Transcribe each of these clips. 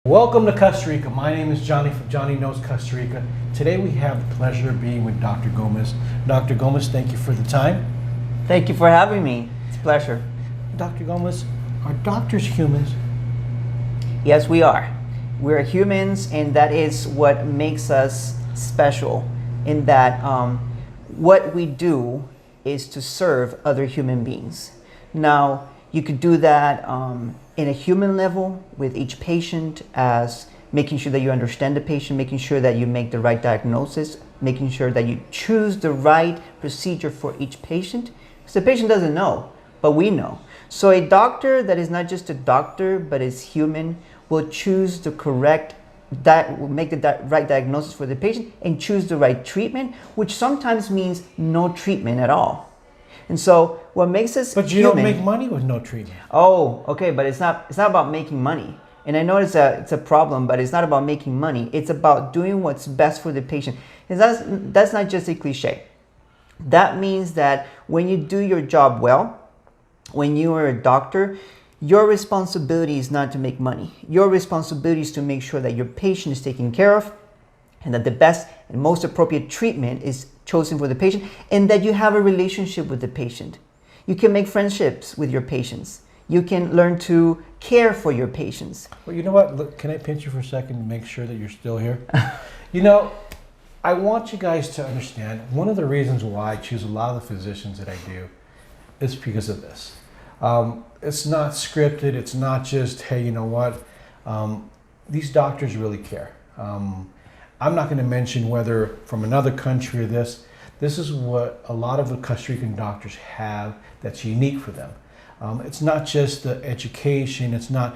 Welcome to Costa Rica. My name is Johnny from Johnny Knows Costa Rica. Today we have the pleasure of being with Dr. Gomez. Dr. Gomez, thank you for the time. Thank you for having me. It's a pleasure. Dr. Gomez, are doctors humans? Yes, we are. We're humans, and that is what makes us special, in that what we do is to serve other human beings. Now, you could do that in a human level with each patient, as making sure that you understand the patient, making sure that you make the right diagnosis, making sure that you choose the right procedure for each patient. Because the patient doesn't know, but we know. So a doctor that is not just a doctor, but is human, will choose the correct will make the right diagnosis for the patient and choose the right treatment, which sometimes means no treatment at all. And so what makes us But you human, don't make money with no treatment. Oh, okay, but it's not about making money. And I know it's a problem, but it's not about making money. It's about doing what's best for the patient. And that's not just a cliche. That means that when you do your job well, when you are a doctor, your responsibility is not to make money. Your responsibility is to make sure that your patient is taken care of, and that the best and most appropriate treatment is chosen for the patient, and that you have a relationship with the patient. You can make friendships with your patients. You can learn to care for your patients. Well, you know what? Look, can I pinch you for a second to make sure that you're still here? You know, I want you guys to understand, one of the reasons why I choose a lot of the physicians that I do is because of this. It's not scripted. It's not just, hey, you know what? These doctors really care. I'm not going to mention whether from another country or this. This is what a lot of the Costa Rican doctors have that's unique for them. It's not just the education. It's not.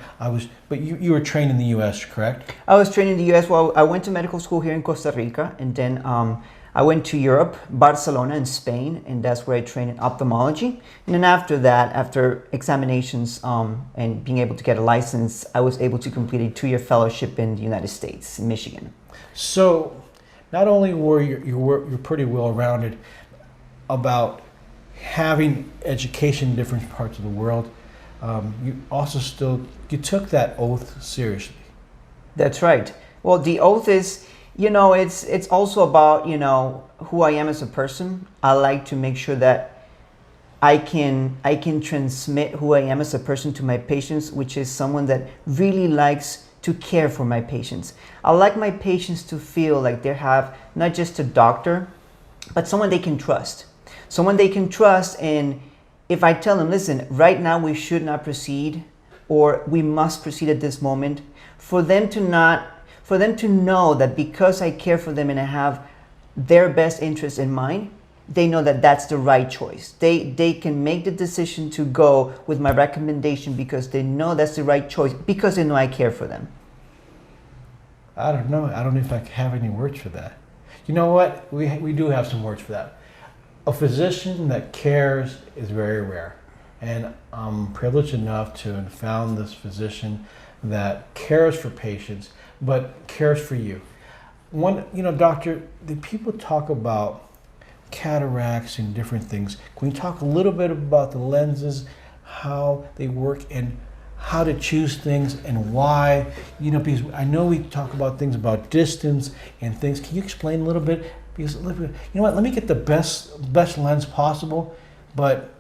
But you were trained in the U.S., correct? I was trained in the U.S. Well, I went to medical school here in Costa Rica, and then I went to Europe, Barcelona in Spain, and that's where I trained in ophthalmology. And then after that, after examinations and being able to get a license, I was able to complete a 2-year fellowship in the United States, in Michigan. So, not only were you're pretty well rounded about having education in different parts of the world, you also you took that oath seriously. That's right. Well, the oath is, it's also about, who I am as a person. I like to make sure that I can transmit who I am as a person to my patients, which is someone that really likes to care for my patients. I like my patients to feel like they have not just a doctor, but someone they can trust. Someone they can trust, and if I tell them, listen, right now we should not proceed, or we must proceed at this moment, for them to know that because I care for them and I have their best interest in mind, they know that that's the right choice. They can make the decision to go with my recommendation because they know that's the right choice, because they know I care for them. I don't know. I don't know if I have any words for that. You know what? We do have some words for that. A physician that cares is very rare. And I'm privileged enough to have found this physician that cares for patients, but cares for you. Doctor, the people talk about cataracts and different things. Can we talk a little bit about the lenses, how they work, and how to choose things and why? Because I know we talk about things about distance and things. Can you explain a little bit? Because let me get the best lens possible, but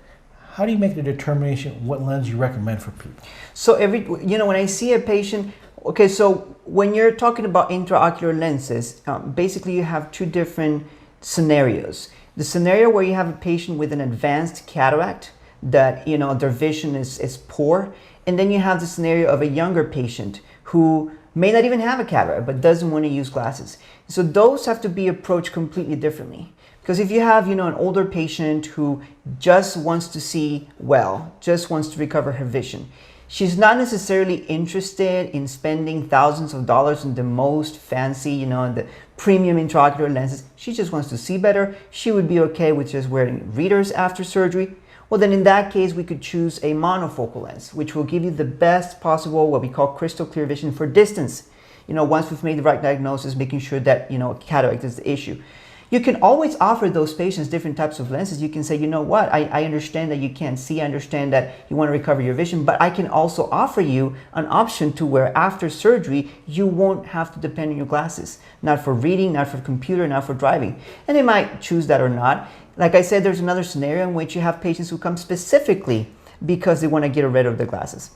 how do you make the determination what lens you recommend for people? So when I see a patient, okay, so when you're talking about intraocular lenses, basically you have two different scenarios. The scenario where you have a patient with an advanced cataract that, their vision is poor. And then you have the scenario of a younger patient who may not even have a cataract but doesn't want to use glasses. So those have to be approached completely differently. Because if you have, an older patient who just wants to see well, just wants to recover her vision, she's not necessarily interested in spending thousands of dollars on the most fancy, the premium intraocular lenses. She just wants to see better. She would be okay with just wearing readers after surgery. Well, then in that case, we could choose a monofocal lens, which will give you the best possible, what we call crystal clear vision for distance. Once we've made the right diagnosis, making sure that, cataract is the issue. You can always offer those patients different types of lenses. You can say, you know what, I understand that you can't see, I understand that you want to recover your vision, but I can also offer you an option to where after surgery, you won't have to depend on your glasses. Not for reading, not for computer, not for driving. And they might choose that or not. Like I said, there's another scenario in which you have patients who come specifically because they want to get rid of their glasses.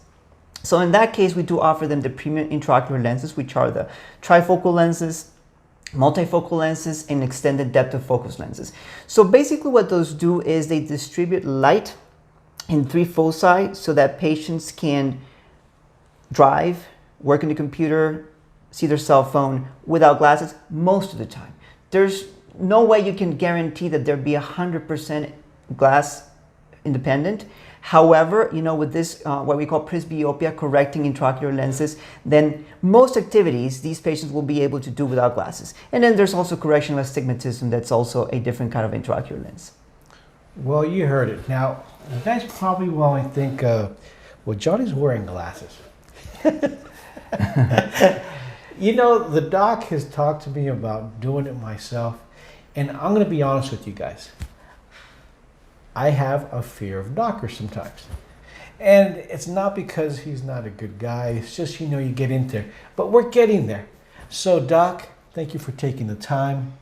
So in that case, we do offer them the premium intraocular lenses, which are the trifocal lenses, multifocal lenses, and extended depth of focus lenses. So basically what those do is they distribute light in 3 foci so that patients can drive, work on the computer, see their cell phone without glasses most of the time. There's no way you can guarantee that there'll be 100% glass independent. However, with this, what we call presbyopia, correcting intraocular lenses, then most activities these patients will be able to do without glasses. And then there's also correction of astigmatism. That's also a different kind of intraocular lens. Well, you heard it. Now, you guys probably will think, well, Johnny's wearing glasses. The doc has talked to me about doing it myself, and I'm going to be honest with you guys. I have a fear of doctors sometimes. And it's not because he's not a good guy. It's just, you get into it. But we're getting there. So, Doc, thank you for taking the time.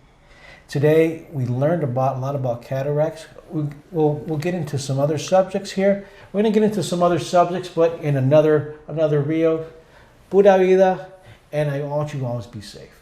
Today, we learned a lot about cataracts. We'll get into some other subjects here. We're going to get into some other subjects, but in another Rio. Pura vida. And I want you to always be safe.